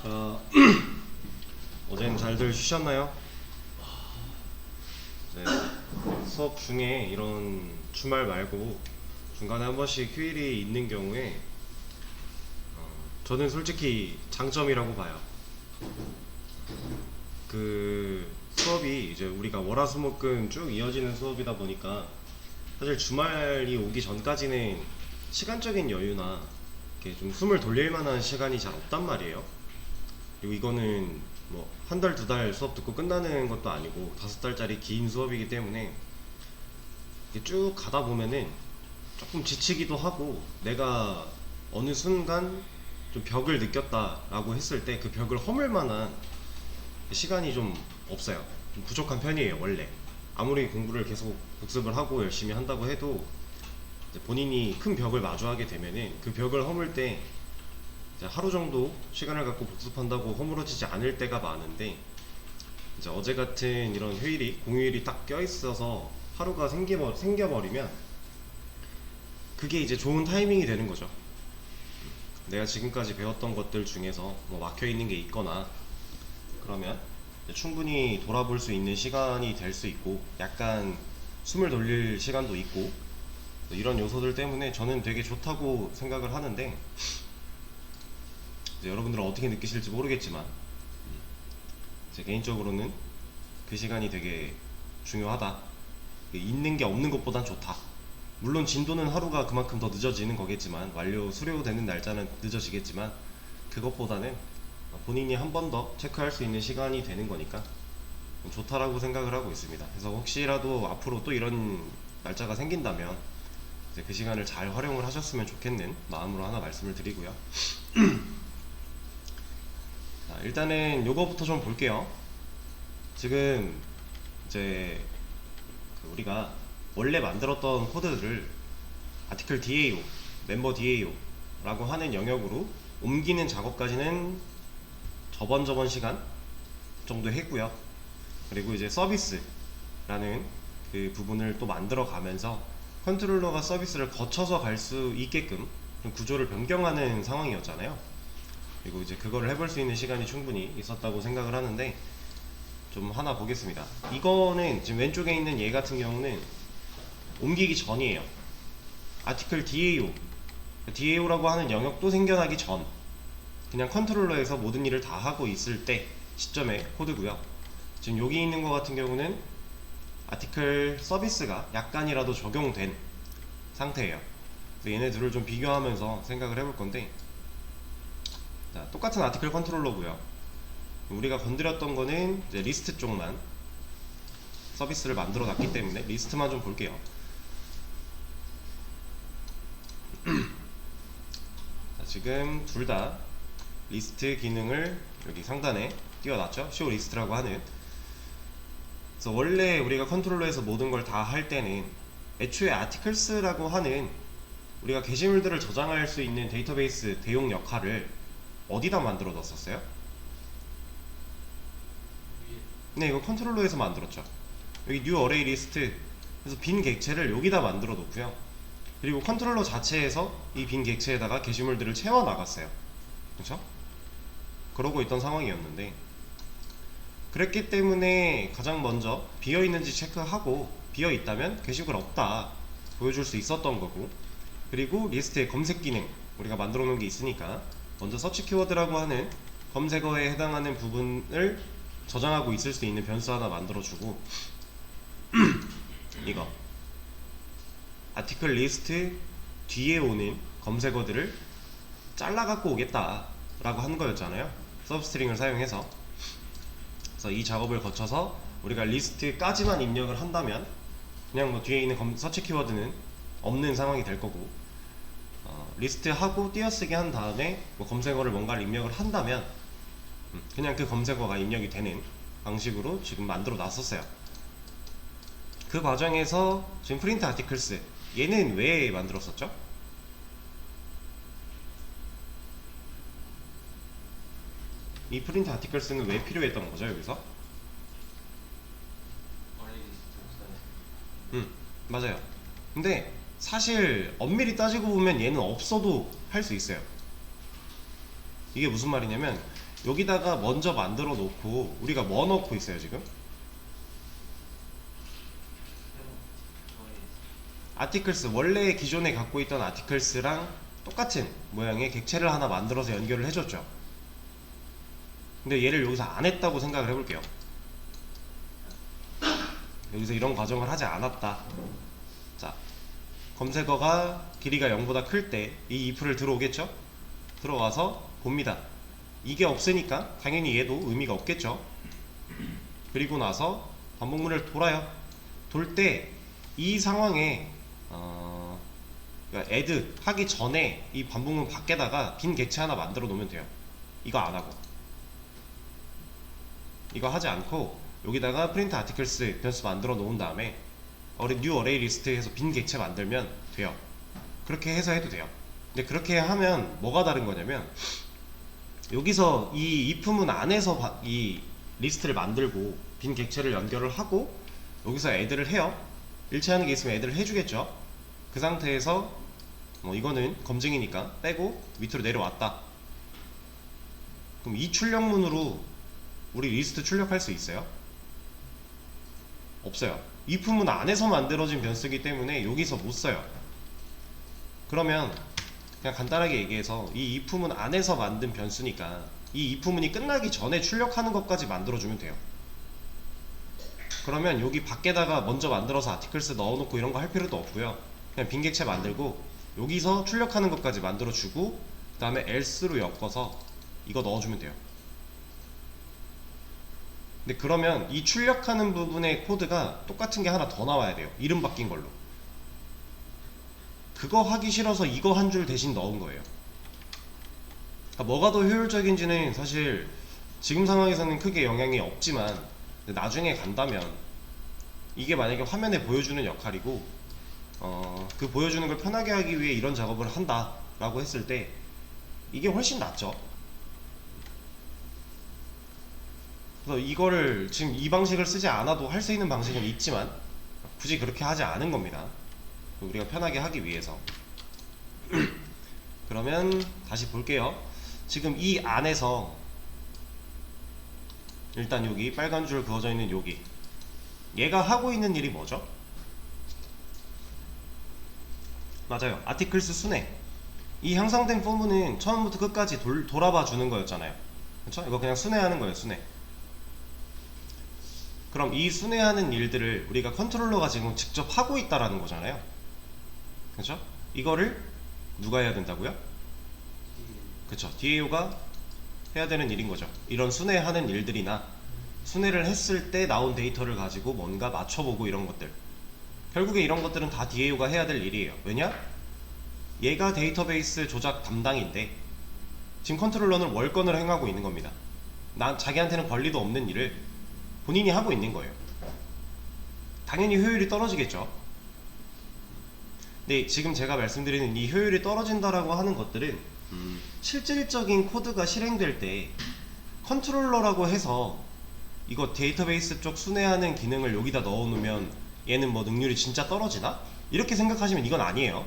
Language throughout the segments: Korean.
자, 어제는 잘들 쉬셨나요? 네, 수업 중에 이런 주말 말고 중간에 한 번씩 휴일이 있는 경우에 저는 솔직히 장점이라고 봐요. 그 수업이 이제 우리가 월화수목금 쭉 이어지는 수업이다 보니까 사실 주말이 오기 전까지는 시간적인 여유나 이렇게 좀 숨을 돌릴 만한 시간이 잘 없단 말이에요. 그리고 이거는 뭐 한 달, 두 달 수업 듣고 끝나는 것도 아니고 5달짜리 긴 수업이기 때문에 이게 쭉 가다 보면은 조금 지치기도 하고, 내가 어느 순간 좀 벽을 느꼈다라고 했을 때 그 벽을 허물 만한 시간이 좀 없어요. 좀 부족한 편이에요, 원래. 아무리 공부를 계속 복습을 하고 열심히 한다고 해도 이제 본인이 큰 벽을 마주하게 되면은 그 벽을 허물 때 이제 하루 정도 시간을 갖고 복습한다고 허물어지지 않을 때가 많은데, 이제 어제 같은 이런 휴일이, 공휴일이 딱 껴있어서 하루가 생겨버리면 그게 이제 좋은 타이밍이 되는 거죠. 내가 지금까지 배웠던 것들 중에서 뭐 막혀있는 게 있거나 그러면 충분히 돌아볼 수 있는 시간이 될 수 있고, 약간 숨을 돌릴 시간도 있고, 이런 요소들 때문에 저는 되게 좋다고 생각을 하는데, 이제 여러분들은 어떻게 느끼실지 모르겠지만 제 개인적으로는 그 시간이 되게 중요하다. 있는 게 없는 것보단 좋다. 물론 진도는 하루가 그만큼 더 늦어지는 거겠지만, 완료 수료되는 날짜는 늦어지겠지만, 그것보다는 본인이 한 번 더 체크할 수 있는 시간이 되는 거니까 좋다라고 생각을 하고 있습니다. 그래서 혹시라도 앞으로 또 이런 날짜가 생긴다면 이제 그 시간을 잘 활용을 하셨으면 좋겠는 마음으로 하나 말씀을 드리고요. 자, 일단은 요거부터 좀 볼게요. 지금 이제 우리가 원래 만들었던 코드들을 아티클 DAO, 멤버 DAO라고 하는 영역으로 옮기는 작업까지는 저번 시간 정도 했고요. 그리고 이제 서비스라는 그 부분을 또 만들어 가면서 컨트롤러가 서비스를 거쳐서 갈 수 있게끔 좀 구조를 변경하는 상황이었잖아요. 그리고 이제 그거를 해볼 수 있는 시간이 충분히 있었다고 생각을 하는데, 좀 하나 보겠습니다. 이거는 지금 왼쪽에 있는 얘 같은 경우는 옮기기 전이에요. 아티클 DAO라고 하는 영역도 생겨나기 전, 그냥 컨트롤러에서 모든 일을 다 하고 있을 때 시점의 코드고요. 지금 여기 있는 것 같은 경우는 아티클 서비스가 약간이라도 적용된 상태예요. 그래서 얘네 둘을 좀 비교하면서 생각을 해볼 건데, 자, 똑같은 아티클 컨트롤러고요. 우리가 건드렸던 거는 이제 리스트 쪽만 서비스를 만들어 놨기 때문에 리스트만 좀 볼게요. 자, 지금 둘 다 리스트 기능을 여기 상단에 띄워놨죠. show 리스트라고 하는. 그래서 원래 우리가 컨트롤러에서 모든 걸 다 할 때는 애초에 articles라고 하는 우리가 게시물들을 저장할 수 있는 데이터베이스 대용 역할을 어디다 만들어 놨었어요? 네, 이거 컨트롤러에서 만들었죠. 여기 new array list, 그래서 빈 객체를 여기다 만들어 놓고요. 그리고 컨트롤러 자체에서 이 빈 객체에다가 게시물들을 채워 나갔어요. 그렇죠? 그러고 있던 상황이었는데, 그랬기 때문에 가장 먼저 비어있는지 체크하고, 비어있다면 게시물 없다 보여줄 수 있었던 거고, 그리고 리스트의 검색 기능 우리가 만들어 놓은 게 있으니까 먼저 서치 키워드라고 하는 검색어에 해당하는 부분을 저장하고 있을 수 있는 변수 하나 만들어주고, 이거 아티클 리스트 뒤에 오는 검색어들을 잘라 갖고 오겠다 라고 한 거였잖아요. 서브스트링을 사용해서. 그래서 이 작업을 거쳐서 우리가 리스트까지만 입력을 한다면 그냥 뭐 뒤에 있는 서치 키워드는 없는 상황이 될 거고, 리스트하고 띄어쓰기 한 다음에 뭐 검색어를 뭔가를 입력을 한다면 그냥 그 검색어가 입력이 되는 방식으로 지금 만들어 놨었어요. 그 과정에서 지금 프린트 아티클스, 얘는 왜 만들었었죠? 이 프린트 아티클스는 왜 필요했던 거죠, 여기서? 맞아요. 근데 사실 엄밀히 따지고 보면 얘는 없어도 할 수 있어요. 이게 무슨 말이냐면, 여기다가 먼저 만들어 놓고 우리가 뭐 넣고 있어요 지금? 아티클스, 원래 기존에 갖고 있던 아티클스랑 똑같은 모양의 객체를 하나 만들어서 연결을 해줬죠. 근데 얘를 여기서 안 했다고 생각을 해볼게요. 여기서 이런 과정을 하지 않았다. 자, 검색어가 길이가 0보다 클 때 이 if를 들어오겠죠? 들어와서 봅니다. 이게 없으니까 당연히 얘도 의미가 없겠죠. 그리고 나서 반복문을 돌아요. 돌 때 이 상황에 그러니까 add 하기 전에 이 반복문 밖에다가 빈 객체 하나 만들어 놓으면 돼요. 이거 안 하고, 이거 하지 않고 여기다가 print articles 변수 만들어 놓은 다음에 new array list 해서 빈 객체 만들면 돼요. 그렇게 해서 해도 돼요. 근데 그렇게 하면 뭐가 다른 거냐면, 여기서 이 if문 안에서 이 리스트를 만들고 빈 객체를 연결을 하고 여기서 add를 해요. 일치하는 게 있으면 add를 해주겠죠. 그 상태에서 뭐 이거는 검증이니까 빼고 밑으로 내려왔다. 그럼 이 출력문으로 우리 리스트 출력할 수 있어요? 없어요. if문 안에서 만들어진 변수이기 때문에 여기서 못 써요. 그러면 그냥 간단하게 얘기해서 이 if문 안에서 만든 변수니까 이 if문이 끝나기 전에 출력하는 것까지 만들어주면 돼요. 그러면 여기 밖에다가 먼저 만들어서 아티클스 넣어놓고 이런 거 할 필요도 없고요. 그냥 빈 객체 만들고 여기서 출력하는 것까지 만들어주고 그 다음에 else로 엮어서 이거 넣어주면 돼요. 근데 그러면 이 출력하는 부분의 코드가 똑같은 게 하나 더 나와야 돼요. 이름 바뀐 걸로. 그거 하기 싫어서 이거 한 줄 대신 넣은 거예요. 그러니까 뭐가 더 효율적인지는 사실 지금 상황에서는 크게 영향이 없지만 나중에 간다면 이게 만약에 화면에 보여주는 역할이고 그 보여주는 걸 편하게 하기 위해 이런 작업을 한다 라고 했을 때 이게 훨씬 낫죠. 그래서 이거를 지금 이 방식을 쓰지 않아도 할 수 있는 방식은 있지만 굳이 그렇게 하지 않은 겁니다. 우리가 편하게 하기 위해서. 그러면 다시 볼게요. 지금 이 안에서 일단 여기 빨간 줄 그어져 있는 여기, 얘가 하고 있는 일이 뭐죠? 맞아요. 아티클스 순회. 이 향상된 포문은 처음부터 끝까지 돌아봐 주는 거였잖아요. 그쵸? 이거 그냥 순회하는 거예요. 순회. 그럼 이 순회하는 일들을 우리가 컨트롤러가 지금 직접 하고 있다라는 거잖아요. 그쵸? 이거를 누가 해야 된다고요? 그쵸? DAO가 해야 되는 일인 거죠. 이런 순회하는 일들이나 순회를 했을 때 나온 데이터를 가지고 뭔가 맞춰보고 이런 것들, 결국에 이런 것들은 다 DAO가 해야 될 일이에요. 왜냐? 얘가 데이터베이스 조작 담당인데 지금 컨트롤러는 월권을 행하고 있는 겁니다. 자기한테는 권리도 없는 일을 본인이 하고 있는 거예요. 당연히 효율이 떨어지겠죠. 근데 지금 제가 말씀드리는 이 효율이 떨어진다라고 하는 것들은 실질적인 코드가 실행될 때 컨트롤러라고 해서 이거 데이터베이스 쪽 순회하는 기능을 여기다 넣어놓으면 얘는 뭐 능률이 진짜 떨어지나? 이렇게 생각하시면 이건 아니에요.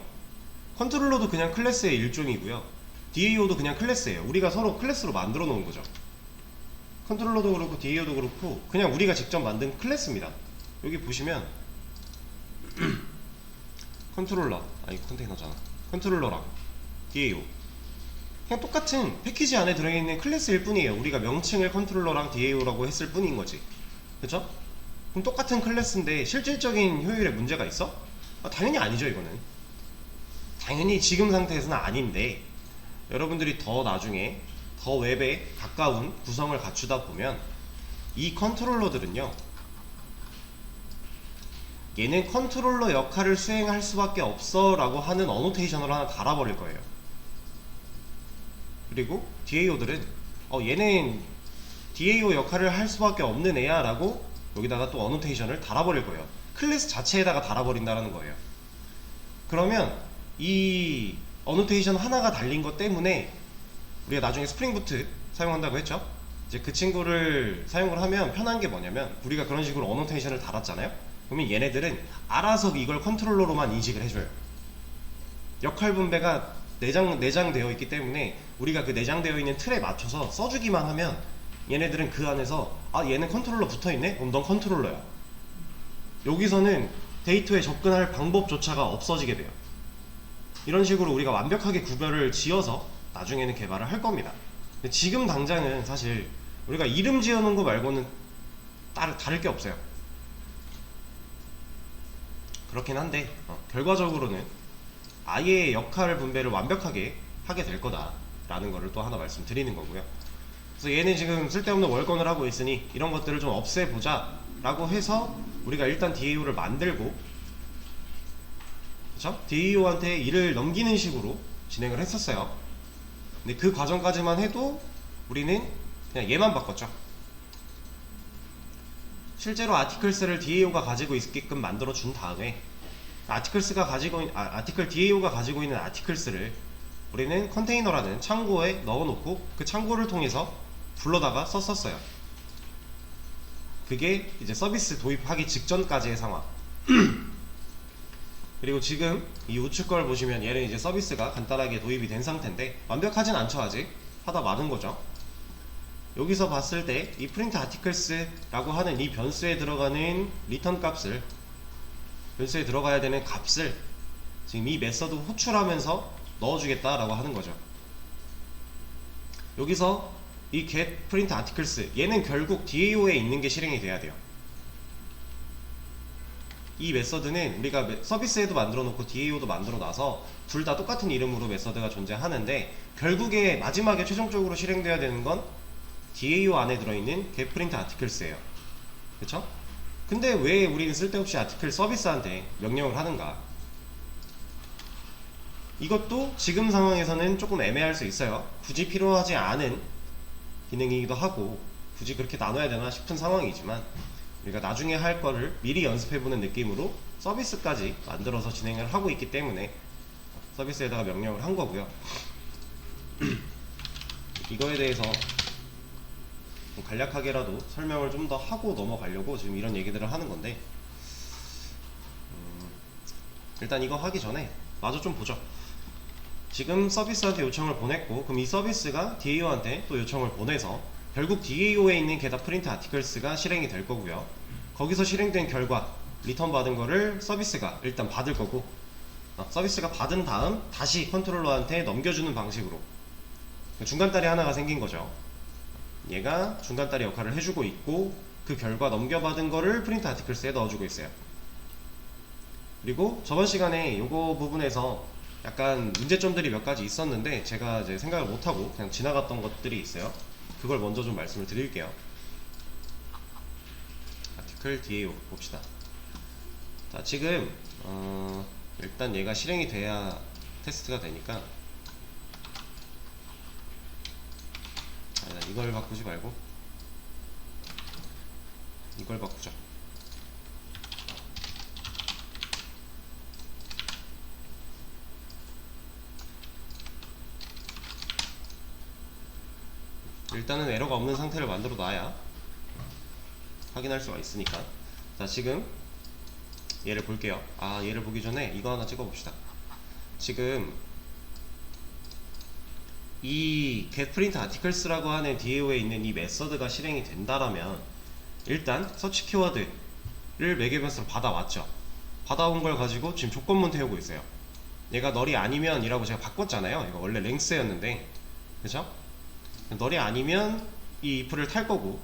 컨트롤러도 그냥 클래스의 일종이고요. DAO도 그냥 클래스예요. 우리가 서로 클래스로 만들어 놓은 거죠. 컨트롤러도 그렇고 DAO도 그렇고 그냥 우리가 직접 만든 클래스입니다. 여기 보시면 컨트롤러, 아니 컨테이너잖아. 컨트롤러랑 DAO 그냥 똑같은 패키지 안에 들어있는 클래스일 뿐이에요. 우리가 명칭을 컨트롤러랑 DAO라고 했을 뿐인 거지. 그쵸? 그럼 똑같은 클래스인데 실질적인 효율에 문제가 있어? 당연히 아니죠. 이거는 당연히 지금 상태에서는 아닌데, 여러분들이 더 나중에 더 웹에 가까운 구성을 갖추다 보면 이 컨트롤러들은요, 얘는 컨트롤러 역할을 수행할 수밖에 없어 라고 하는 어노테이션을 하나 달아버릴 거예요. 그리고 DAO들은 얘는 DAO 역할을 할 수밖에 없는 애야 라고 여기다가 또 어노테이션을 달아버릴 거예요. 클래스 자체에다가 달아버린다는 거예요. 그러면 이 어노테이션 하나가 달린 것 때문에 우리가 나중에 스프링부트 사용한다고 했죠. 이제 그 친구를 사용을 하면 편한 게 뭐냐면, 우리가 그런 식으로 어노테이션을 달았잖아요. 그러면 얘네들은 알아서 이걸 컨트롤러로만 인식을 해줘요. 역할 분배가 내장되어 있기 때문에 우리가 그 내장되어 있는 틀에 맞춰서 써주기만 하면 얘네들은 그 안에서 아 얘는 컨트롤러 붙어있네? 그럼 넌 컨트롤러야. 여기서는 데이터에 접근할 방법조차가 없어지게 돼요. 이런 식으로 우리가 완벽하게 구별을 지어서 나중에는 개발을 할 겁니다. 근데 지금 당장은 사실 우리가 이름 지어놓은 거 말고는 다를 게 없어요. 그렇긴 한데 결과적으로는 아예 역할 분배를 완벽하게 하게 될 거다라는 거를 또 하나 말씀드리는 거고요. 그래서 얘는 지금 쓸데없는 월권을 하고 있으니 이런 것들을 좀 없애보자 라고 해서 우리가 일단 DAO를 만들고, 그쵸? DAO한테 일을 넘기는 식으로 진행을 했었어요. 근데 그 과정까지만 해도 우리는 그냥 얘만 바꿨죠. 실제로 아티클스를 DAO가 가지고 있게끔 만들어 준 다음에 아티클 DAO가 가지고 있는 아티클스를 우리는 컨테이너라는 창고에 넣어놓고 그 창고를 통해서 불러다가 썼었어요. 그게 이제 서비스 도입하기 직전까지의 상황. 그리고 지금 이 우측 걸 보시면 얘는 이제 서비스가 간단하게 도입이 된 상태인데 완벽하진 않죠. 아직 하다 마는 거죠. 여기서 봤을 때 이 프린트 아티클스라고 하는 이 변수에 들어가는 리턴 값을, 변수에 들어가야 되는 값을 지금 이 메서드 호출하면서 넣어주겠다라고 하는 거죠. 여기서 이 get print articles 얘는 결국 DAO에 있는 게 실행이 돼야 돼요. 이 메서드는 우리가 서비스에도 만들어 놓고 DAO도 만들어 놔서 둘 다 똑같은 이름으로 메서드가 존재하는데 결국에 마지막에 최종적으로 실행돼야 되는 건 DAO 안에 들어있는 get print articles예요. 그쵸? 근데 왜 우리는 쓸데없이 아티클 서비스한테 명령을 하는가? 이것도 지금 상황에서는 조금 애매할 수 있어요. 굳이 필요하지 않은 기능이기도 하고 굳이 그렇게 나눠야 되나 싶은 상황이지만 우리가 나중에 할 거를 미리 연습해보는 느낌으로 서비스까지 만들어서 진행을 하고 있기 때문에 서비스에다가 명령을 한 거고요. 이거에 대해서 간략하게라도 설명을 좀 더 하고 넘어가려고 지금 이런 얘기들을 하는 건데, 일단 이거 하기 전에 마저 좀 보죠. 지금 서비스한테 요청을 보냈고, 그럼 이 서비스가 DAO한테 또 요청을 보내서 결국 DAO에 있는 게다 프린트 아티클스가 실행이 될 거고요. 거기서 실행된 결과 리턴 받은 거를 서비스가 일단 받을 거고, 서비스가 받은 다음 다시 컨트롤러한테 넘겨주는 방식으로 중간다리 하나가 생긴 거죠. 얘가 중간다리 역할을 해주고 있고 그 결과 넘겨받은 거를 프린트 아티클스에 넣어주고 있어요. 그리고 저번 시간에 요거 부분에서 약간 문제점들이 몇 가지 있었는데 제가 이제 생각을 못하고 그냥 지나갔던 것들이 있어요. 그걸 먼저 좀 말씀을 드릴게요. 아티클 DAO 봅시다. 자, 지금 일단 얘가 실행이 돼야 테스트가 되니까 이걸 바꾸지 말고 이걸 바꾸자. 일단은 에러가 없는 상태를 만들어 놔야 확인할 수가 있으니까. 자, 지금 얘를 볼게요. 얘를 보기 전에 이거 하나 찍어 봅시다. 지금 이 getPrintArticles라고 하는 DAO에 있는 이 메서드가 실행이 된다라면 일단 서치 키워드를 매개변수로 받아왔죠. 받아온 걸 가지고 지금 조건문 태우고 있어요. 얘가 널이 아니면 이라고 제가 바꿨잖아요. 이거 원래 랭스였는데, 그죠? 널이 아니면 이 if를 탈 거고,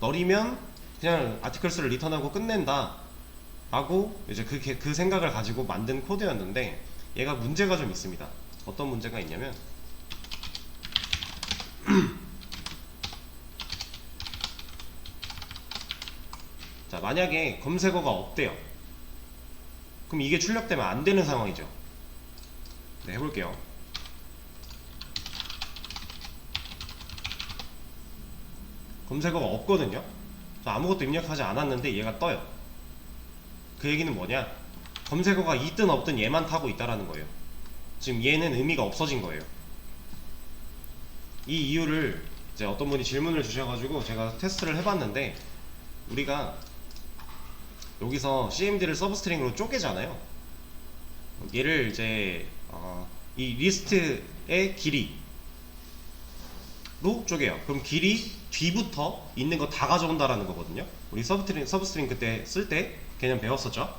널이면 그냥 아티클스를 리턴하고 끝낸다 라고 이제 그 생각을 가지고 만든 코드였는데, 얘가 문제가 좀 있습니다. 어떤 문제가 있냐면 자, 만약에 검색어가 없대요. 그럼 이게 출력되면 안 되는 상황이죠. 네, 해볼게요. 검색어가 없거든요. 아무것도 입력하지 않았는데 얘가 떠요. 그 얘기는 뭐냐? 검색어가 있든 없든 얘만 타고 있다라는 거예요. 지금 얘는 의미가 없어진 거예요. 이 이유를 이제 어떤 분이 질문을 주셔가지고 제가 테스트를 해봤는데, 우리가 여기서 CMD를 서브스트링으로 쪼개잖아요. 얘를 이제 이 리스트의 길이로 쪼개요. 그럼 길이 뒤부터 있는 거 다 가져온다라는 거거든요. 우리 서브스트링 그때 쓸 때 개념 배웠었죠.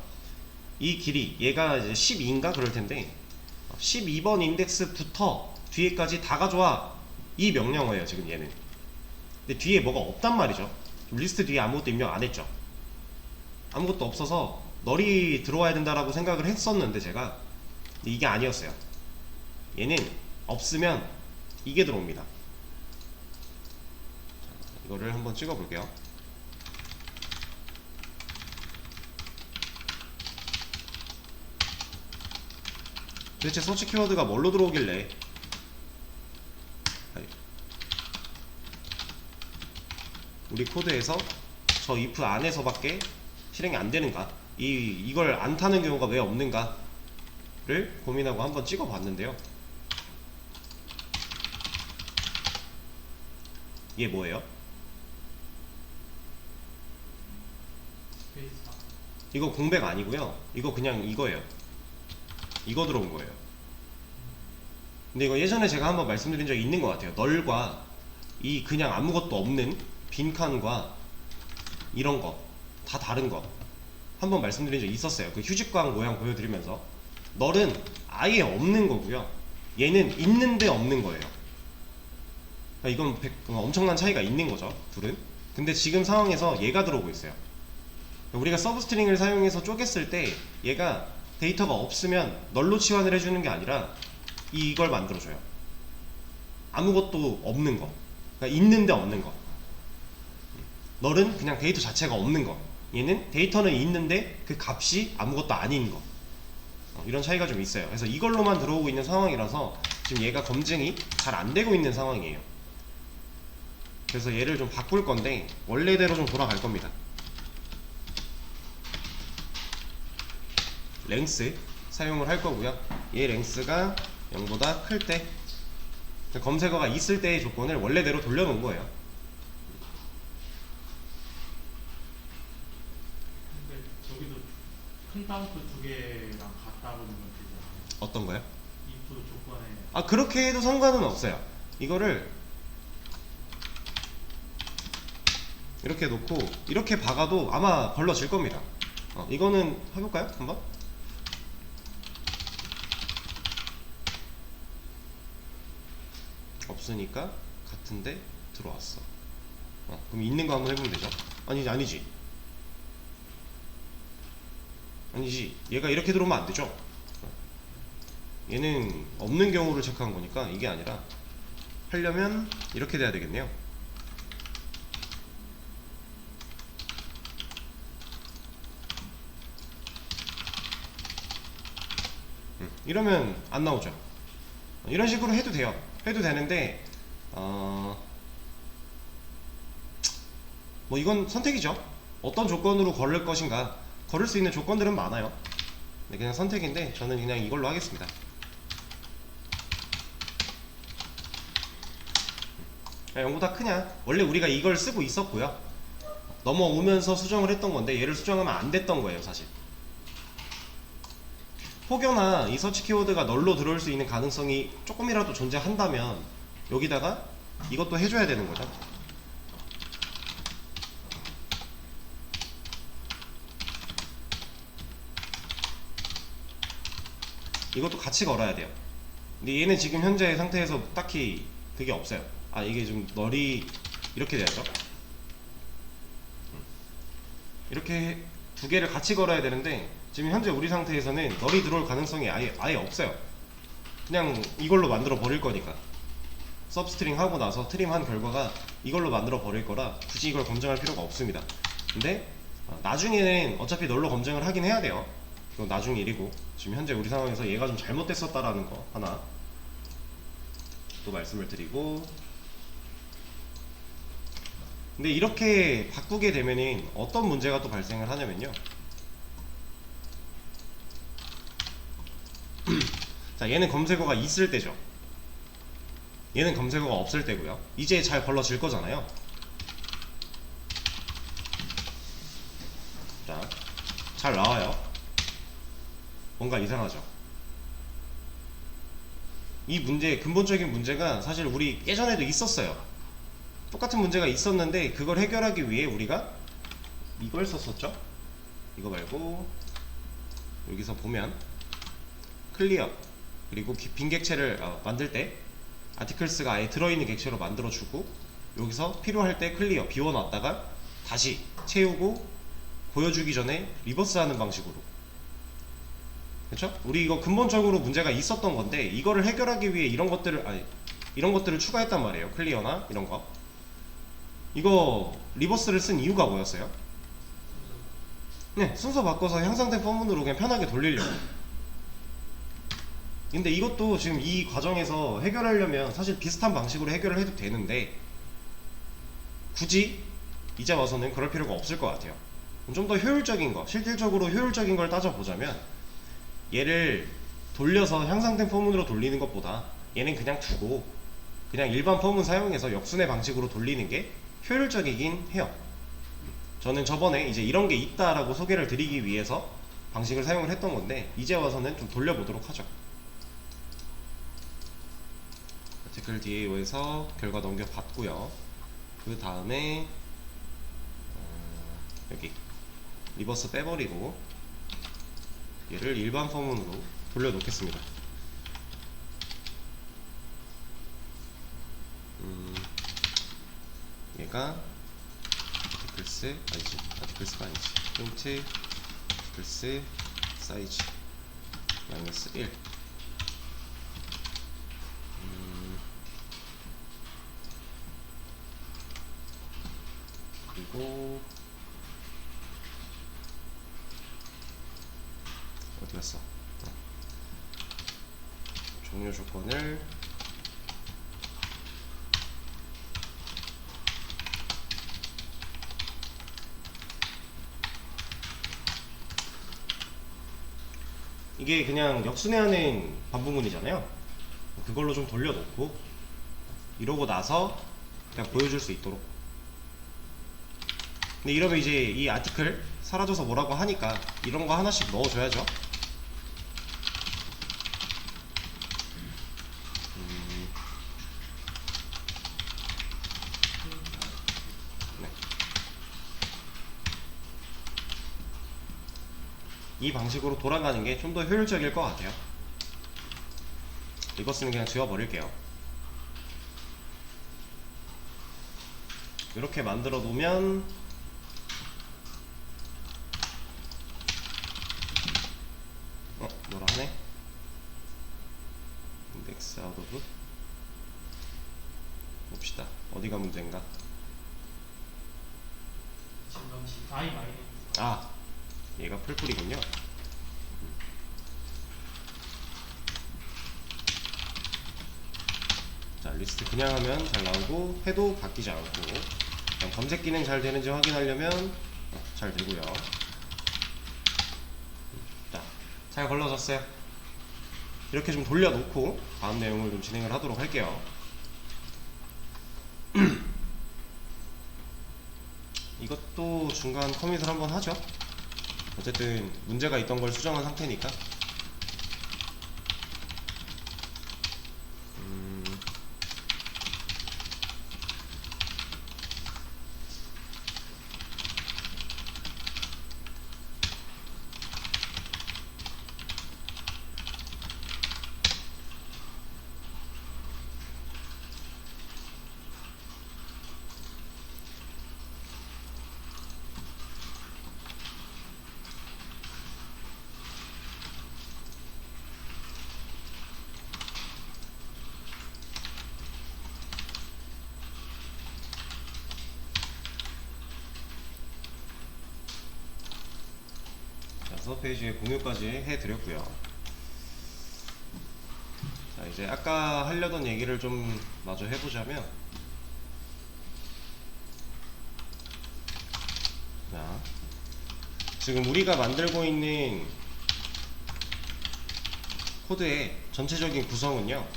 이 길이 얘가 이제 12인가 그럴 텐데 12번 인덱스부터 뒤에까지 다 가져와, 이 명령어예요 지금 얘는. 근데 뒤에 뭐가 없단 말이죠. 리스트 뒤에 아무것도 입력 안 했죠. 아무것도 없어서 널이 들어와야 된다라고 생각을 했었는데 제가, 근데 이게 아니었어요. 얘는 없으면 이게 들어옵니다. 자, 이거를 한번 찍어 볼게요. 도대체 서치 키워드가 뭘로 들어오길래 우리 코드에서 저 if 안에서밖에 실행이 안 되는가, 이걸 안 타는 경우가 왜 없는가를 고민하고 한번 찍어 봤는데요. 이게 뭐예요? 이거 공백 아니고요. 이거 그냥 이거예요. 이거 들어온 거예요. 근데 이거 예전에 제가 한번 말씀드린 적이 있는 것 같아요. 널과 이 그냥 아무것도 없는 빈칸과 이런 거 다 다른 거 한번 말씀드린 적이 있었어요. 그 휴직광 모양 보여드리면서. 널은 아예 없는 거고요. 얘는 있는데 없는 거예요. 그러니까 이건 엄청난 차이가 있는 거죠, 둘은. 근데 지금 상황에서 얘가 들어오고 있어요. 우리가 서브스트링을 사용해서 쪼갰을 때 얘가 데이터가 없으면 널로 치환을 해주는 게 아니라 이걸 만들어줘요. 아무것도 없는 거, 그러니까 있는데 없는 거. 널은 그냥 데이터 자체가 없는 거, 얘는 데이터는 있는데 그 값이 아무것도 아닌 거. 이런 차이가 좀 있어요. 그래서 이걸로만 들어오고 있는 상황이라서 지금 얘가 검증이 잘 안 되고 있는 상황이에요. 그래서 얘를 좀 바꿀 건데 원래대로 좀 돌아갈 겁니다. 랭스 사용을 할 거고요. 얘 랭스가 0보다 클 때, 검색어가 있을 때의 조건을 원래대로 돌려놓은 거예요. 근데 저기도 큰 다운표 두 개랑 같다고 보면 되잖아요. 어떤 거요? if 조건에. 아, 그렇게 해도 상관은 없어요. 이거를 이렇게 놓고 이렇게 박아도 아마 걸러질 겁니다. 이거는 해볼까요? 한번? 없으니까 같은데 들어왔어. 그럼 있는 거 한번 해보면 되죠. 아니지 얘가 이렇게 들어오면 안 되죠. 얘는 없는 경우를 체크한 거니까 이게 아니라 하려면 이렇게 돼야 되겠네요. 이러면 안 나오죠. 이런 식으로 해도 돼요. 해도 되는데 뭐 이건 선택이죠. 어떤 조건으로 걸을 것인가. 걸을 수 있는 조건들은 많아요. 네, 그냥 선택인데 저는 그냥 이걸로 하겠습니다. 0보다 크냐? 원래 우리가 이걸 쓰고 있었고요. 넘어오면서 수정을 했던 건데 얘를 수정하면 안 됐던 거예요, 사실. 혹여나 이 서치 키워드가 널로 들어올 수 있는 가능성이 조금이라도 존재한다면 여기다가 이것도 해줘야 되는 거죠. 이것도 같이 걸어야 돼요. 근데 얘는 지금 현재 상태에서 딱히 그게 없어요. 이게 좀 널이 이렇게 돼야죠. 이렇게 두 개를 같이 걸어야 되는데 지금 현재 우리 상태에서는 널이 들어올 가능성이 아예 없어요. 그냥 이걸로 만들어 버릴 거니까. 서브스트링 하고 나서 트림한 결과가 이걸로 만들어 버릴 거라 굳이 이걸 검증할 필요가 없습니다. 근데 나중에는 어차피 널로 검증을 하긴 해야 돼요. 그건 나중 일이고, 지금 현재 우리 상황에서 얘가 좀 잘못됐었다라는 거 하나 또 말씀을 드리고, 근데 이렇게 바꾸게 되면은 어떤 문제가 또 발생을 하냐면요. 자, 얘는 검색어가 있을 때죠. 얘는 검색어가 없을 때고요. 이제 잘 걸러질 거잖아요. 자, 잘 나와요. 뭔가 이상하죠. 이 문제, 근본적인 문제가 사실 우리 예전에도 있었어요. 똑같은 문제가 있었는데 그걸 해결하기 위해 우리가 이걸 썼었죠. 이거 말고 여기서 보면 클리어 그리고 빈 객체를 만들 때 아티클스가 아예 들어있는 객체로 만들어주고 여기서 필요할 때 클리어 비워놨다가 다시 채우고 보여주기 전에 리버스하는 방식으로. 그렇죠? 우리 이거 근본적으로 문제가 있었던 건데 이거를 해결하기 위해 이런 것들을 추가했단 말이에요. 클리어나 이런 거. 이거 리버스를 쓴 이유가 뭐였어요? 네, 순서 바꿔서 향상된 펌문으로 그냥 편하게 돌리려고. 근데 이것도 지금 이 과정에서 해결하려면 사실 비슷한 방식으로 해결을 해도 되는데 굳이 이제 와서는 그럴 필요가 없을 것 같아요. 좀 더 효율적인 거, 실질적으로 효율적인 걸 따져보자면 얘를 돌려서 향상된 펌문으로 돌리는 것보다 얘는 그냥 두고 그냥 일반 펌문 사용해서 역순의 방식으로 돌리는 게 효율적이긴 해요. 저는 저번에 이제 이런 게 있다라고 소개를 드리기 위해서 방식을 사용을 했던 건데 이제 와서는 좀 돌려보도록 하죠. 아티클 DAO에서 결과 넘겨봤고요. 그 다음에 여기 리버스 빼버리고 얘를 일반 펌문으로 돌려놓겠습니다. 얘가 아티클스가 아니지 프린트 아티클스 사이즈 마이너스 1 그리고 어디 갔어? 종료 조건을 이게 그냥 역순회하는 반부문이잖아요. 그걸로 좀 돌려놓고 이러고 나서 그냥 보여줄 수 있도록. 근데 이러면 이제 이 아티클 사라져서 뭐라고 하니까 이런 거 하나씩 넣어줘야죠. 네. 이 방식으로 돌아가는 게 좀 더 효율적일 것 같아요. 리버스는 그냥 지워버릴게요. 이렇게 만들어 놓으면 뭐라 하네? 인덱스 아웃 오브 봅시다. 어디가 문제인가? I 마이너스 아, 얘가 풀풀이군요. 자, 리스트 그냥 하면 잘 나오고 해도 바뀌지 않고 그냥 검색 기능 잘 되는지 확인하려면 잘 되고요. 자, 잘 걸러졌어요. 이렇게 좀 돌려놓고 다음 내용을 좀 진행을 하도록 할게요. 이것도 중간 커밋을 한번 하죠. 어쨌든 문제가 있던 걸 수정한 상태니까. 페이지에 공유까지 해드렸고요. 자, 이제 아까 하려던 얘기를 좀 마저 해보자면, 자, 지금 우리가 만들고 있는 코드의 전체적인 구성은요,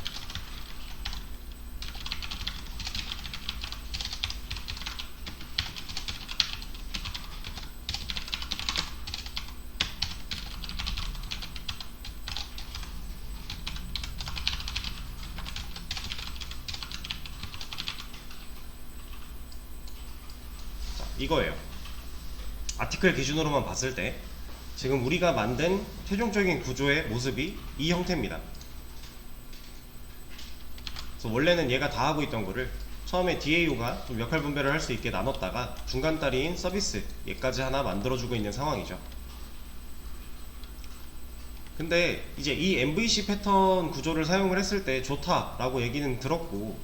이거예요. 아티클 기준으로만 봤을 때 지금 우리가 만든 최종적인 구조의 모습이 이 형태입니다. 그래서 원래는 얘가 다 하고 있던 거를 처음에 DAO가 좀 역할 분배를 할 수 있게 나눴다가 중간 다리인 서비스 얘까지 하나 만들어주고 있는 상황이죠. 근데 이제 이 MVC 패턴 구조를 사용을 했을 때 좋다라고 얘기는 들었고,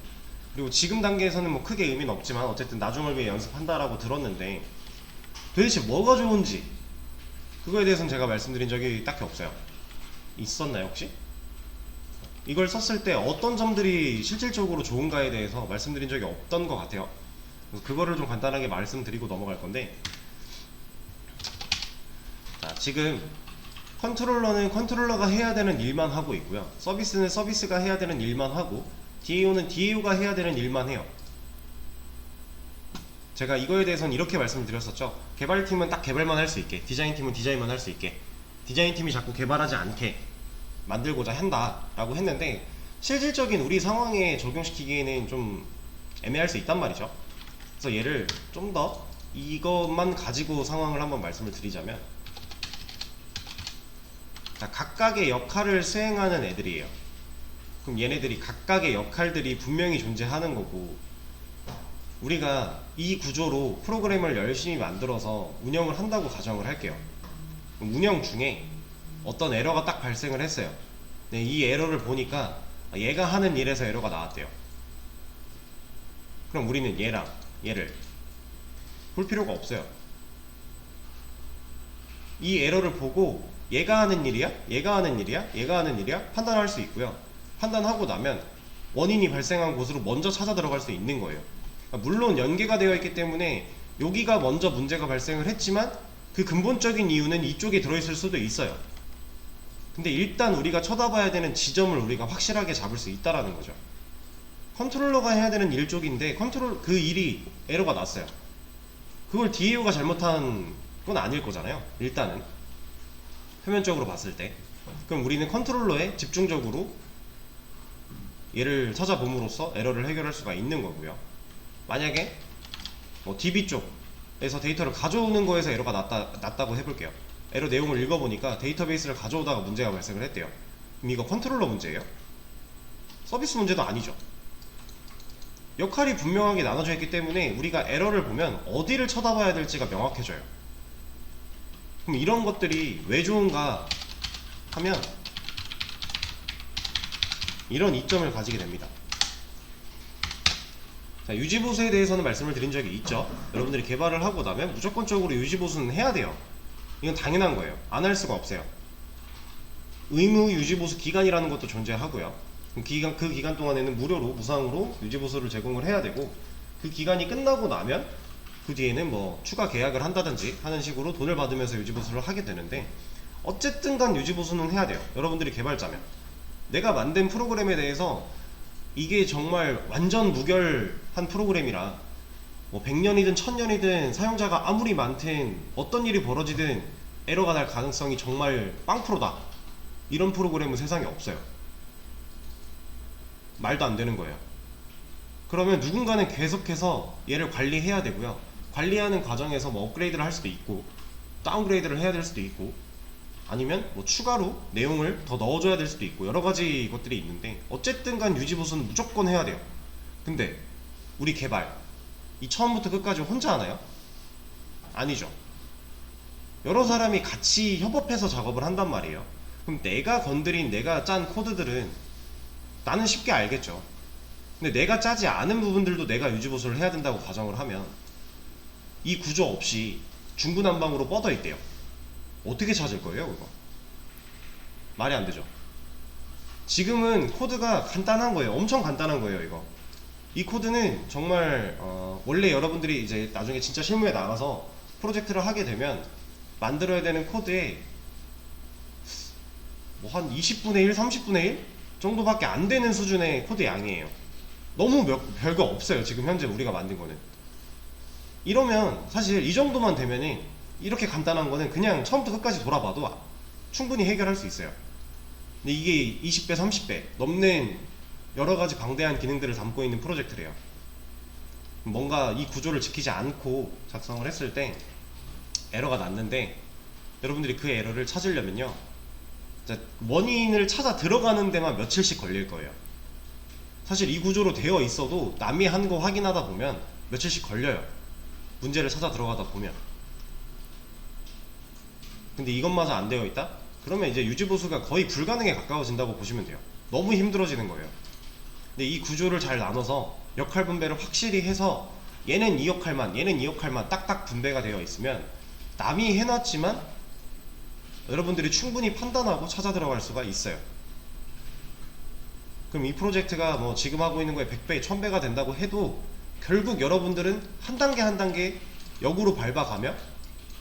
그리고 지금 단계에서는 뭐 크게 의미는 없지만 어쨌든 나중을 위해 연습한다라고 들었는데, 도대체 뭐가 좋은지 그거에 대해서는 제가 말씀드린 적이 딱히 없어요. 있었나요 혹시? 이걸 썼을 때 어떤 점들이 실질적으로 좋은가에 대해서 말씀드린 적이 없던 것 같아요. 그래서 그거를 좀 간단하게 말씀드리고 넘어갈 건데, 자, 지금 컨트롤러는 컨트롤러가 해야 되는 일만 하고 있고요, 서비스는 서비스가 해야 되는 일만 하고, DAO는 DAO가 해야 되는 일만 해요. 제가 이거에 대해서는 이렇게 말씀드렸었죠. 개발팀은 딱 개발만 할 수 있게, 디자인팀은 디자인만 할 수 있게, 디자인팀이 자꾸 개발하지 않게 만들고자 한다 라고 했는데, 실질적인 우리 상황에 적용시키기에는 좀 애매할 수 있단 말이죠. 그래서 얘를 좀 더 이것만 가지고 상황을 한번 말씀을 드리자면, 자, 각각의 역할을 수행하는 애들이에요. 그럼 얘네들이 각각의 역할들이 분명히 존재하는 거고, 우리가 이 구조로 프로그램을 열심히 만들어서 운영을 한다고 가정을 할게요. 그럼 운영 중에 어떤 에러가 딱 발생을 했어요. 네, 이 에러를 보니까 얘가 하는 일에서 에러가 나왔대요. 그럼 우리는 얘랑 얘를 볼 필요가 없어요. 이 에러를 보고 얘가 하는 일이야? 얘가 하는 일이야? 얘가 하는 일이야? 판단할 수 있고요. 판단하고 나면 원인이 발생한 곳으로 먼저 찾아 들어갈 수 있는 거예요. 그러니까 물론 연계가 되어 있기 때문에 여기가 먼저 문제가 발생을 했지만 그 근본적인 이유는 이쪽에 들어있을 수도 있어요. 근데 일단 우리가 쳐다봐야 되는 지점을 우리가 확실하게 잡을 수 있다라는 거죠. 컨트롤러가 해야 되는 일 쪽인데 그 일이 에러가 났어요. 그걸 DAO가 잘못한 건 아닐 거잖아요. 일단은 표면적으로 봤을 때. 그럼 우리는 컨트롤러에 집중적으로 얘를 찾아봄으로써 에러를 해결할 수가 있는 거고요. 만약에 뭐 DB 쪽에서 데이터를 가져오는 거에서 에러가 났다고 해볼게요. 에러 내용을 읽어보니까 데이터베이스를 가져오다가 문제가 발생을 했대요. 그럼 이거 컨트롤러 문제예요? 서비스 문제도 아니죠. 역할이 분명하게 나눠져 있기 때문에 우리가 에러를 보면 어디를 쳐다봐야 될지가 명확해져요. 그럼 이런 것들이 왜 좋은가 하면 이런 이점을 가지게 됩니다. 자, 유지보수에 대해서는 말씀을 드린 적이 있죠. 여러분들이 개발을 하고 나면 무조건적으로 유지보수는 해야 돼요. 이건 당연한 거예요. 안 할 수가 없어요. 의무 유지보수 기간이라는 것도 존재하고요. 그 기간 동안에는 무료로 무상으로 유지보수를 제공을 해야 되고, 그 기간이 끝나고 나면 그 뒤에는 뭐 추가 계약을 한다든지 하는 식으로 돈을 받으면서 유지보수를 하게 되는데, 어쨌든 간 유지보수는 해야 돼요. 여러분들이 개발자면 내가 만든 프로그램에 대해서 이게 정말 완전 무결한 프로그램이라 뭐 100년이든 1000년이든 사용자가 아무리 많든 어떤 일이 벌어지든 에러가 날 가능성이 정말 0%다, 이런 프로그램은 세상에 없어요. 말도 안 되는 거예요. 그러면 누군가는 계속해서 얘를 관리해야 되고요. 관리하는 과정에서 뭐 업그레이드를 할 수도 있고 다운그레이드를 해야 될 수도 있고, 아니면 뭐 추가로 내용을 더 넣어줘야 될 수도 있고, 여러 가지 것들이 있는데 어쨌든 간 유지보수는 무조건 해야 돼요. 근데 우리 개발 이 처음부터 끝까지 혼자 하나요? 아니죠. 여러 사람이 같이 협업해서 작업을 한단 말이에요. 그럼 내가 건드린, 내가 짠 코드들은 나는 쉽게 알겠죠. 근데 내가 짜지 않은 부분들도 내가 유지보수를 해야 된다고 가정을 하면 이 구조 없이 중구난방으로 뻗어 있대요. 어떻게 찾을 거예요 그거? 말이 안 되죠. 지금은 코드가 간단한 거예요. 엄청 간단한 거예요. 이 코드는 정말 원래 여러분들이 이제 나중에 진짜 실무에 나가서 프로젝트를 하게 되면 만들어야 되는 코드에 뭐 한 20분의 1, 30분의 1 정도밖에 안 되는 수준의 코드 양이에요. 너무 별거 없어요. 지금 현재 우리가 만든 거는. 이러면 사실 이 정도만 되면은, 이렇게 간단한 거는 그냥 처음부터 끝까지 돌아봐도 충분히 해결할 수 있어요. 근데 이게 20배, 30배 넘는 여러가지 방대한 기능들을 담고 있는 프로젝트래요. 뭔가 이 구조를 지키지 않고 작성을 했을 때 에러가 났는데, 여러분들이 그 에러를 찾으려면요, 원인을 찾아 들어가는 데만 며칠씩 걸릴 거예요. 사실 이 구조로 되어 있어도 남이 한 거 확인하다 보면 며칠씩 걸려요, 문제를 찾아 들어가다 보면. 근데 이것마저 안 되어 있다? 그러면 이제 유지보수가 거의 불가능에 가까워진다고 보시면 돼요. 너무 힘들어지는 거예요. 근데 이 구조를 잘 나눠서 역할 분배를 확실히 해서 얘는 이 역할만, 얘는 이 역할만 딱딱 분배가 되어 있으면 남이 해놨지만 여러분들이 충분히 판단하고 찾아 들어갈 수가 있어요. 그럼 이 프로젝트가 뭐 지금 하고 있는 거에 100배, 1000배가 된다고 해도 결국 여러분들은 한 단계 한 단계 역으로 밟아가며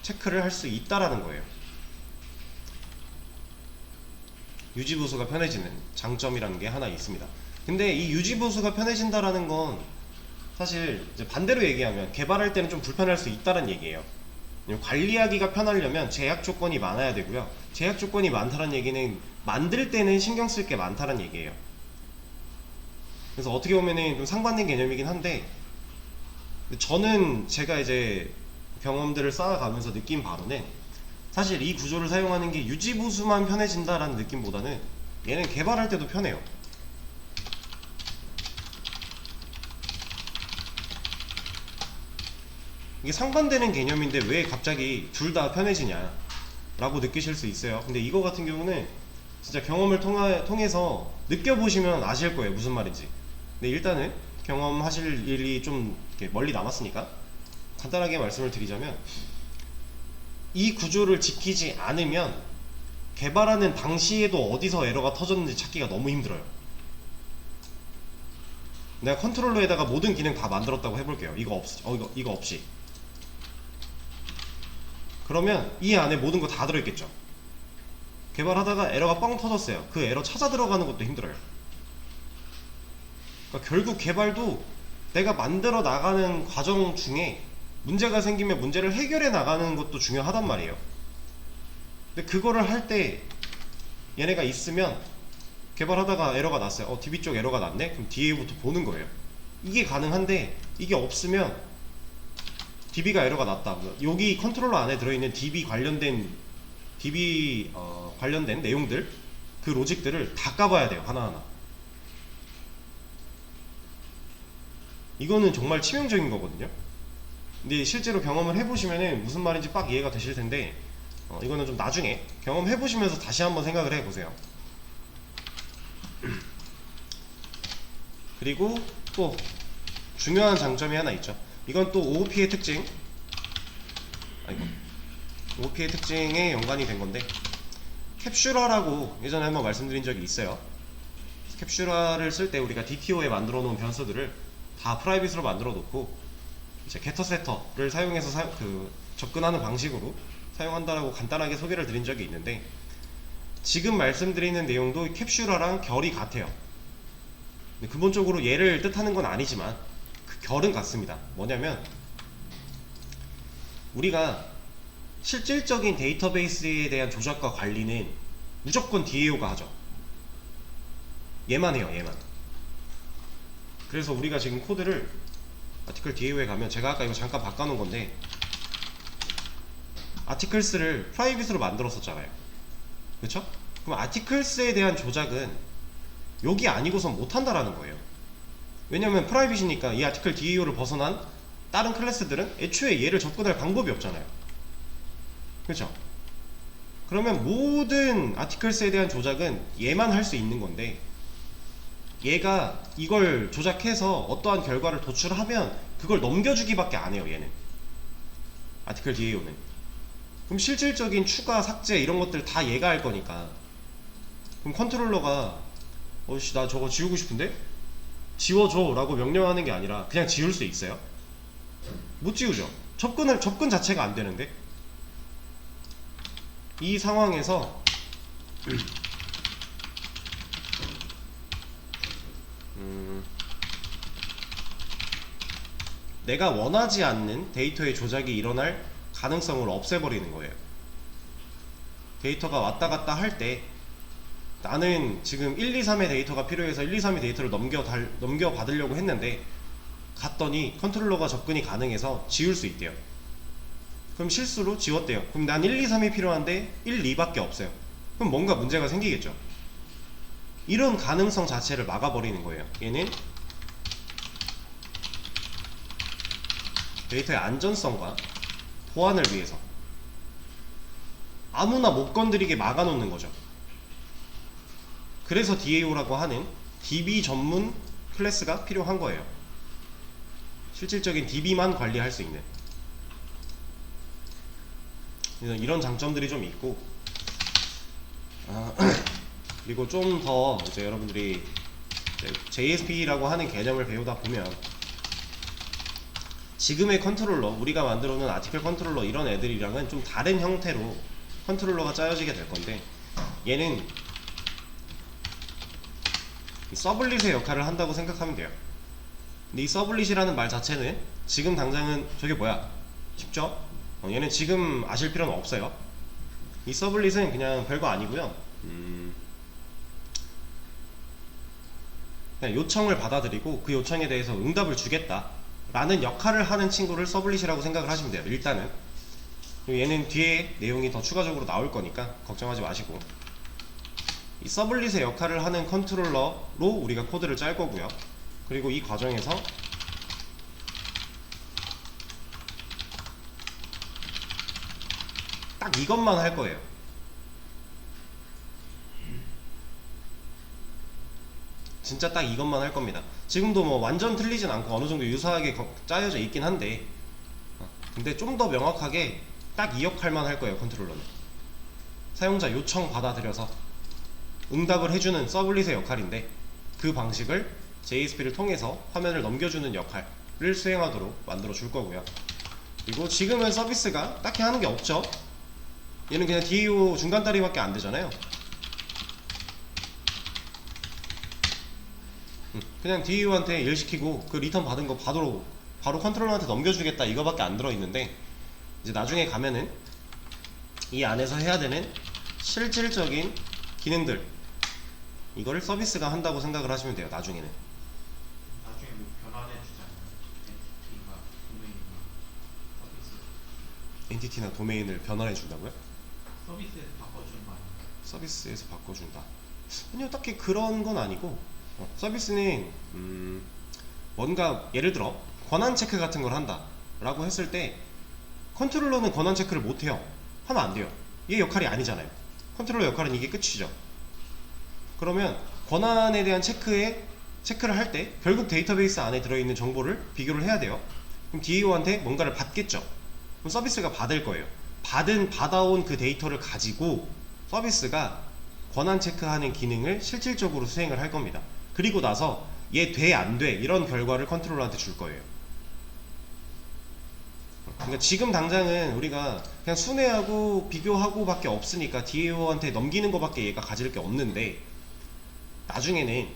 체크를 할 수 있다라는 거예요. 유지보수가 편해지는 장점이라는 게 하나 있습니다. 근데 이 유지보수가 편해진다라는 건 사실 이제 반대로 얘기하면 개발할 때는 좀 불편할 수 있다는 얘기예요. 관리하기가 편하려면 제약 조건이 많아야 되고요. 제약 조건이 많다는 얘기는 만들 때는 신경 쓸 게 많다는 얘기예요. 그래서 어떻게 보면은 좀 상반된 개념이긴 한데, 저는 제가 이제 경험들을 쌓아가면서 느낀 바로는 사실 이 구조를 사용하는 게 유지보수만 편해진다라는 느낌보다는 얘는 개발할 때도 편해요. 이게 상반되는 개념인데 왜 갑자기 둘 다 편해지냐 라고 느끼실 수 있어요. 근데 이거 같은 경우는 진짜 경험을 통해서 느껴보시면 아실 거예요, 무슨 말인지. 근데 일단은 경험하실 일이 좀 이렇게 멀리 남았으니까 간단하게 말씀을 드리자면, 이 구조를 지키지 않으면 개발하는 당시에도 어디서 에러가 터졌는지 찾기가 너무 힘들어요. 내가 컨트롤러에다가 모든 기능 다 만들었다고 해볼게요. 이거 없이. 그러면 이 안에 모든 거 다 들어있겠죠. 개발하다가 에러가 뻥 터졌어요. 그 에러 찾아 들어가는 것도 힘들어요. 그러니까 결국 개발도 내가 만들어 나가는 과정 중에 문제가 생기면 문제를 해결해 나가는 것도 중요하단 말이에요. 근데 그거를 할 때 얘네가 있으면, 개발하다가 에러가 났어요. DB 쪽 에러가 났네? 그럼 DA부터 보는 거예요. 이게 가능한데 이게 없으면 DB가 에러가 났다, 여기 컨트롤러 안에 들어있는 DB 관련된 내용들, 그 로직들을 다 까봐야 돼요, 하나하나. 이거는 정말 치명적인 거거든요. 근데 실제로 경험을 해보시면은 무슨 말인지 빡 이해가 되실 텐데, 이거는 좀 나중에 경험해보시면서 다시 한번 생각을 해보세요. 그리고 또 중요한 장점이 하나 있죠. 이건 또 OOP의 특징, OOP의 특징에 연관이 된 건데, 캡슐화라고 예전에 한번 말씀드린 적이 있어요. 캡슐화를 쓸 때 우리가 DTO에 만들어 놓은 변수들을 다 프라이빗으로 만들어 놓고 이제 게터 세터를 사용해서 접근하는 방식으로 사용한다라고 간단하게 소개를 드린 적이 있는데, 지금 말씀드리는 내용도 캡슐화랑 결이 같아요. 근본적으로 얘를 뜻하는 건 아니지만 그 결은 같습니다. 뭐냐면, 우리가 실질적인 데이터베이스에 대한 조작과 관리는 무조건 DAO가 하죠. 얘만 해요, 얘만. 그래서 우리가 지금 코드를 아티클 DAO에 가면, 제가 아까 이거 잠깐 바꿔놓은 건데, 아티클스를 프라이빗으로 만들었었잖아요, 그쵸? 그럼 아티클스에 대한 조작은 여기 아니고선 못한다라는 거예요. 왜냐면 프라이빗이니까 이 아티클 DAO를 벗어난 다른 클래스들은 애초에 얘를 접근할 방법이 없잖아요, 그쵸? 그러면 모든 아티클스에 대한 조작은 얘만 할 수 있는 건데, 얘가 이걸 조작해서 어떠한 결과를 도출하면 그걸 넘겨주기밖에 안 해요, 얘는. 아티클 DAO는. 그럼 실질적인 추가, 삭제 이런 것들 다 얘가 할 거니까, 그럼 컨트롤러가 어이씨 나 저거 지우고 싶은데? 지워줘 라고 명령하는 게 아니라 그냥 지울 수 있어요? 못 지우죠. 접근 자체가 안 되는데. 이 상황에서 내가 원하지 않는 데이터의 조작이 일어날 가능성을 없애버리는 거예요. 데이터가 왔다 갔다 할 때, 나는 지금 1, 2, 3의 데이터가 필요해서 1, 2, 3의 데이터를 넘겨받으려고 했는데 갔더니 컨트롤러가 접근이 가능해서 지울 수 있대요. 그럼 실수로 지웠대요. 그럼 난 1, 2, 3이 필요한데 1, 2밖에 없어요. 그럼 뭔가 문제가 생기겠죠. 이런 가능성 자체를 막아버리는 거예요. 얘는 데이터의 안전성과 보안을 위해서 아무나 못 건드리게 막아놓는 거죠. 그래서 DAO라고 하는 DB 전문 클래스가 필요한 거예요. 실질적인 DB만 관리할 수 있는. 이런 장점들이 좀 있고, 그리고 좀 더 이제 여러분들이 JSP라고 하는 개념을 배우다 보면 지금의 컨트롤러, 우리가 만들어 놓은 아티클 컨트롤러 이런 애들이랑은 좀 다른 형태로 컨트롤러가 짜여지게 될 건데, 얘는 서블릿의 역할을 한다고 생각하면 돼요. 근데 이 서블릿이라는 말 자체는 지금 당장은 저게 뭐야? 쉽죠? 얘는 지금 아실 필요는 없어요. 이 서블릿은 그냥 별거 아니고요. 그냥 요청을 받아들이고 그 요청에 대해서 응답을 주겠다 라는 역할을 하는 친구를 서블릿이라고 생각을 하시면 돼요. 일단은. 얘는 뒤에 내용이 더 추가적으로 나올 거니까 걱정하지 마시고, 이 서블릿의 역할을 하는 컨트롤러로 우리가 코드를 짤 거고요. 그리고 이 과정에서 딱 이것만 할 거예요. 진짜 딱 이것만 할 겁니다. 지금도 뭐 완전 틀리진 않고 어느 정도 유사하게 짜여져 있긴 한데, 근데 좀 더 명확하게 딱 이 역할만 할 거예요. 컨트롤러는 사용자 요청 받아들여서 응답을 해주는 서블릿의 역할인데, 그 방식을 JSP를 통해서 화면을 넘겨주는 역할을 수행하도록 만들어 줄 거고요. 그리고 지금은 서비스가 딱히 하는 게 없죠. 얘는 그냥 DAO 중간 다리밖에 안 되잖아요. 그냥 DAO한테 일 시키고 그 리턴 받은 거 바로 컨트롤러한테 넘겨주겠다 이거밖에 안 들어있는데, 이제 나중에 가면은 이 안에서 해야 되는 실질적인 기능들, 이거를 서비스가 한다고 생각을 하시면 돼요. 나중에는. 나중에 뭐 변환해 주잖아요. 엔티티가 도메인이나 서비스. 엔티티나 도메인을 변환해 준다고요? 서비스에서 바꿔주는 거 아니에요? 서비스에서 바꿔준다. 아니요, 딱히 그런 건 아니고, 서비스는 뭔가 예를 들어 권한 체크 같은 걸 한다 라고 했을 때, 컨트롤러는 권한 체크를 못해요. 하면 안 돼요. 얘 역할이 아니잖아요. 컨트롤러 역할은 이게 끝이죠. 그러면 권한에 대한 체크를 할 때 결국 데이터베이스 안에 들어있는 정보를 비교를 해야 돼요. 그럼 DAO한테 뭔가를 받겠죠. 그럼 서비스가 받을 거예요. 받아온 그 데이터를 가지고 서비스가 권한 체크하는 기능을 실질적으로 수행을 할 겁니다. 그리고 나서 얘 돼 안 돼 이런 결과를 컨트롤러한테 줄 거예요. 그러니까 지금 당장은 우리가 그냥 순회하고 비교하고 밖에 없으니까 DAO한테 넘기는 것밖에 얘가 가질 게 없는데, 나중에는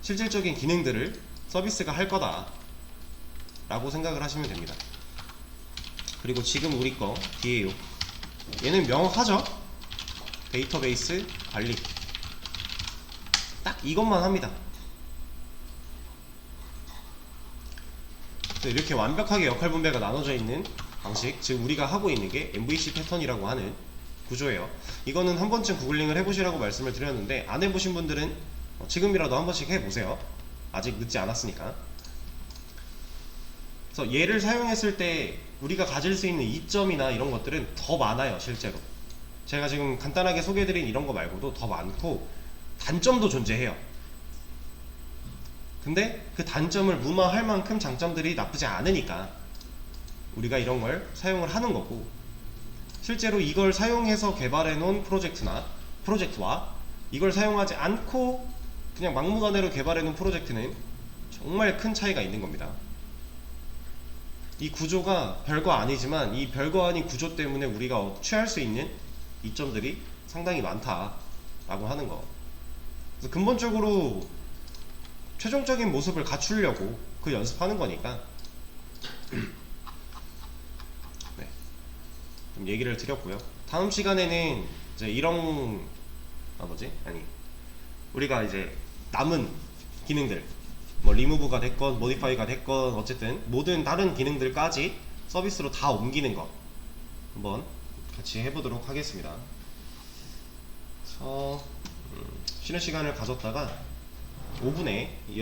실질적인 기능들을 서비스가 할 거다 라고 생각을 하시면 됩니다. 그리고 지금 우리 거 DAO, 얘는 명하죠. 데이터베이스 관리, 딱 이것만 합니다. 이렇게 완벽하게 역할 분배가 나눠져 있는 방식, 즉 우리가 하고 있는 게 MVC 패턴이라고 하는 구조예요. 이거는 한 번쯤 구글링을 해보시라고 말씀을 드렸는데, 안 해보신 분들은 지금이라도 한 번씩 해보세요. 아직 늦지 않았으니까. 그래서 얘를 사용했을 때 우리가 가질 수 있는 이점이나 이런 것들은 더 많아요. 실제로 제가 지금 간단하게 소개해드린 이런 거 말고도 더 많고 단점도 존재해요. 근데 그 단점을 무마할 만큼 장점들이 나쁘지 않으니까 우리가 이런 걸 사용을 하는 거고, 실제로 이걸 사용해서 개발해 놓은 프로젝트와 이걸 사용하지 않고 그냥 막무가내로 개발해 놓은 프로젝트는 정말 큰 차이가 있는 겁니다. 이 구조가 별거 아니지만 이 별거 아닌 구조 때문에 우리가 취할 수 있는 이점들이 상당히 많다라고 하는 거. 그래서 근본적으로 최종적인 모습을 갖추려고 그 연습하는 거니까 네, 좀 얘기를 드렸고요. 다음 시간에는 이제 우리가 이제 남은 기능들, 뭐 리무브가 됐건 모디파이가 됐건 어쨌든 모든 다른 기능들까지 서비스로 다 옮기는 거 한번 같이 해보도록 하겠습니다. 그래서 쉬는 시간을 가졌다가 5분에 이어서